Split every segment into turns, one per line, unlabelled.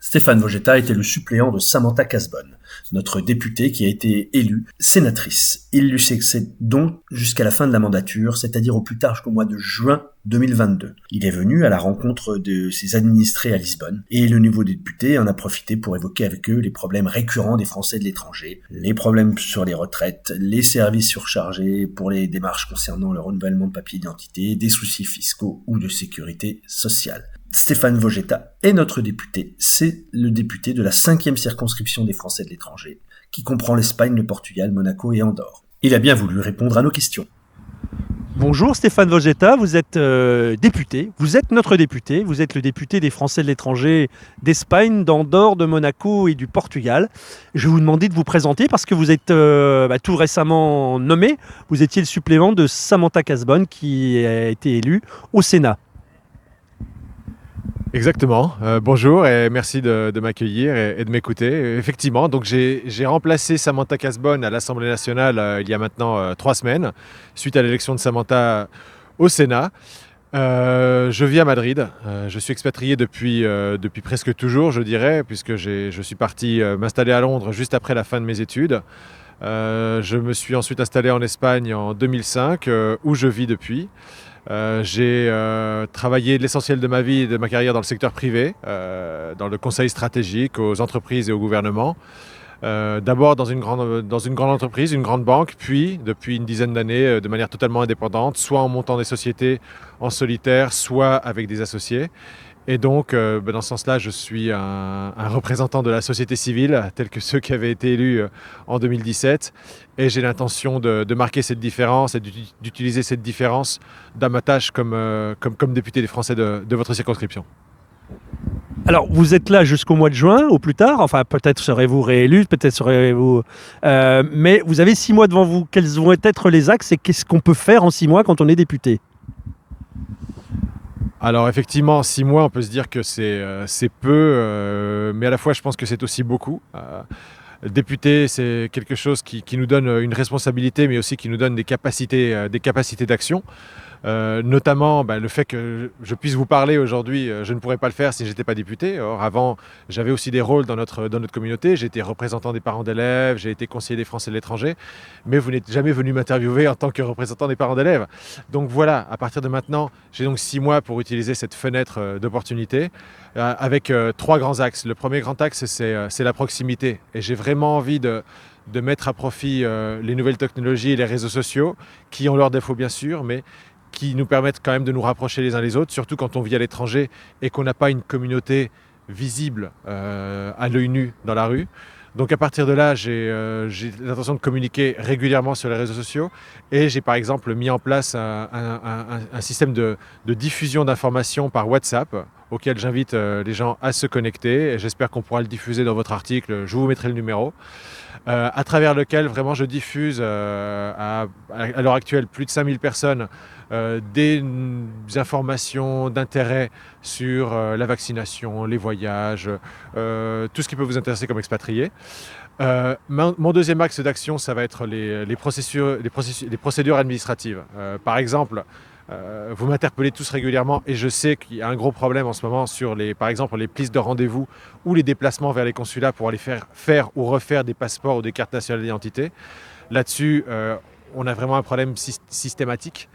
Stéphane Vogetta était le suppléant de Samantha Cazbonne, notre députée qui a été élue sénatrice. Il lui succède donc jusqu'à la fin de la mandature, c'est-à-dire au plus tard jusqu'au mois de juin 2022. Il est venu à la rencontre de ses administrés à Lisbonne et le nouveau député en a profité pour évoquer avec eux les problèmes récurrents des Français de l'étranger, les problèmes sur les retraites, les services surchargés pour les démarches concernant le renouvellement de papiers d'identité, des soucis fiscaux ou de sécurité sociale. Stéphane Vogetta est notre député. C'est le député de la 5e circonscription des Français de l'étranger, qui comprend l'Espagne, le Portugal, Monaco et Andorre. Il a bien voulu répondre à nos questions.
Bonjour Stéphane Vogetta, vous êtes député, vous êtes notre député, vous êtes le député des Français de l'étranger d'Espagne, d'Andorre, de Monaco et du Portugal. Je vais vous demander de vous présenter parce que vous êtes tout récemment nommé, vous étiez le suppléant de Samantha Cazbonne qui a été élue au Sénat.
Exactement. Bonjour et merci de m'accueillir et de m'écouter. Effectivement, donc j'ai remplacé Samantha Cazbonne à l'Assemblée nationale il y a maintenant 3 semaines, suite à l'élection de Samantha au Sénat. Je vis à Madrid. Je suis expatrié depuis presque toujours, je dirais, puisque je suis parti m'installer à Londres juste après la fin de mes études. Je me suis ensuite installé en Espagne en 2005, où je vis depuis. J'ai travaillé l'essentiel de ma vie et de ma carrière dans le secteur privé, dans le conseil stratégique aux entreprises et au gouvernement. D'abord dans une grande entreprise, une grande banque, puis depuis une dizaine d'années de manière totalement indépendante, soit en montant des sociétés en solitaire, soit avec des associés. Et donc, dans ce sens-là, je suis un représentant de la société civile, tel que ceux qui avaient été élus en 2017. Et j'ai l'intention de marquer cette différence et d'utiliser cette différence dans ma tâche comme député des Français de votre circonscription.
Alors, vous êtes là jusqu'au mois de juin, au plus tard. Enfin, peut-être serez-vous réélu, peut-être serez-vous... mais vous avez 6 mois devant vous. Quels vont être les axes et qu'est-ce qu'on peut faire en 6 mois quand on est député ?
Alors effectivement, 6 mois, on peut se dire que c'est peu, mais à la fois je pense que c'est aussi beaucoup. Député, c'est quelque chose qui nous donne une responsabilité, mais aussi qui nous donne des capacités d'action. Notamment le fait que je puisse vous parler aujourd'hui, je ne pourrais pas le faire si je n'étais pas député. Or, avant, j'avais aussi des rôles dans notre communauté. J'étais représentant des parents d'élèves, j'ai été conseiller des Français de l'étranger, mais vous n'êtes jamais venu m'interviewer en tant que représentant des parents d'élèves. Donc voilà, à partir de maintenant, j'ai donc 6 mois pour utiliser cette fenêtre d'opportunité avec 3 grands axes. Le premier grand axe, c'est la proximité. Et j'ai vraiment envie de mettre à profit les nouvelles technologies et les réseaux sociaux, qui ont leurs défauts bien sûr, mais qui nous permettent quand même de nous rapprocher les uns les autres, surtout quand on vit à l'étranger et qu'on n'a pas une communauté visible à l'œil nu dans la rue. Donc à partir de là, j'ai l'intention de communiquer régulièrement sur les réseaux sociaux et j'ai par exemple mis en place un système de diffusion d'informations par WhatsApp auquel j'invite les gens à se connecter et j'espère qu'on pourra le diffuser dans votre article, je vous mettrai le numéro. À travers lequel vraiment je diffuse à l'heure actuelle plus de 5000 personnes des informations d'intérêt sur la vaccination, les voyages, tout ce qui peut vous intéresser comme expatrié. Mon deuxième axe d'action, ça va être les procédures administratives. Par exemple, vous m'interpellez tous régulièrement et je sais qu'il y a un gros problème en ce moment sur par exemple les prises de rendez-vous ou les déplacements vers les consulats pour aller faire ou refaire des passeports ou des cartes nationales d'identité. Là-dessus, on a vraiment un problème systématique,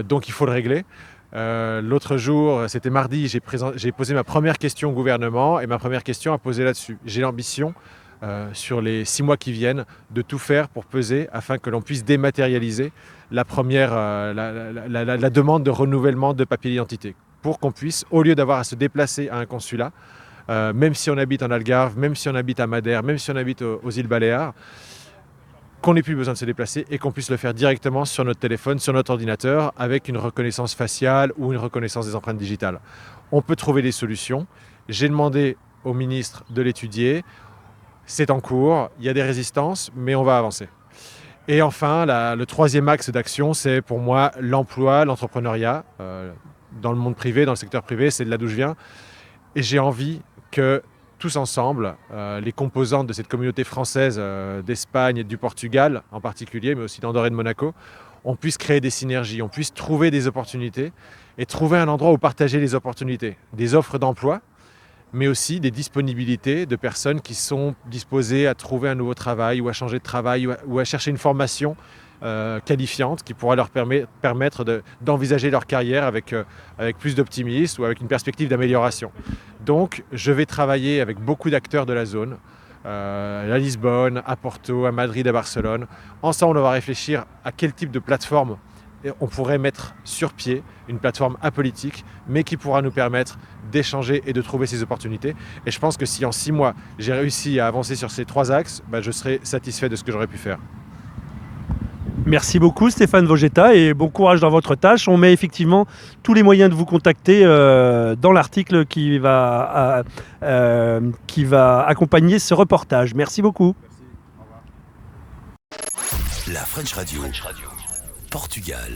donc il faut le régler. L'autre jour, c'était mardi, j'ai posé ma première question au gouvernement et ma première question a posé là-dessus. J'ai l'ambition sur les 6 mois qui viennent, de tout faire pour peser afin que l'on puisse dématérialiser la demande de renouvellement de papier d'identité. Pour qu'on puisse, au lieu d'avoir à se déplacer à un consulat, même si on habite en Algarve, même si on habite à Madère, même si on habite aux îles Baléares, qu'on n'ait plus besoin de se déplacer et qu'on puisse le faire directement sur notre téléphone, sur notre ordinateur, avec une reconnaissance faciale ou une reconnaissance des empreintes digitales. On peut trouver des solutions. J'ai demandé au ministre de l'étudier. C'est en cours, il y a des résistances, mais on va avancer. Et enfin, le troisième axe d'action, c'est pour moi l'emploi, l'entrepreneuriat. Dans le monde privé, dans le secteur privé, c'est de là d'où je viens. Et j'ai envie que tous ensemble, les composantes de cette communauté française d'Espagne et du Portugal en particulier, mais aussi d'Andorre et de Monaco, on puisse créer des synergies, on puisse trouver des opportunités et trouver un endroit où partager les opportunités, des offres d'emploi, mais aussi des disponibilités de personnes qui sont disposées à trouver un nouveau travail ou à changer de travail ou à chercher une formation qualifiante qui pourra leur permettre d'envisager leur carrière avec plus d'optimisme ou avec une perspective d'amélioration. Donc je vais travailler avec beaucoup d'acteurs de la zone, à Lisbonne, à Porto, à Madrid, à Barcelone. Ensemble, on va réfléchir à quel type de plateforme on pourrait mettre sur pied, une plateforme apolitique, mais qui pourra nous permettre d'échanger et de trouver ces opportunités. Et je pense que si en 6 mois, j'ai réussi à avancer sur ces 3 axes, je serai satisfait de ce que j'aurais pu faire.
Merci beaucoup Stéphane Vogetta et bon courage dans votre tâche. On met effectivement tous les moyens de vous contacter dans l'article qui va accompagner ce reportage. Merci beaucoup.
La French Radio. Portugal.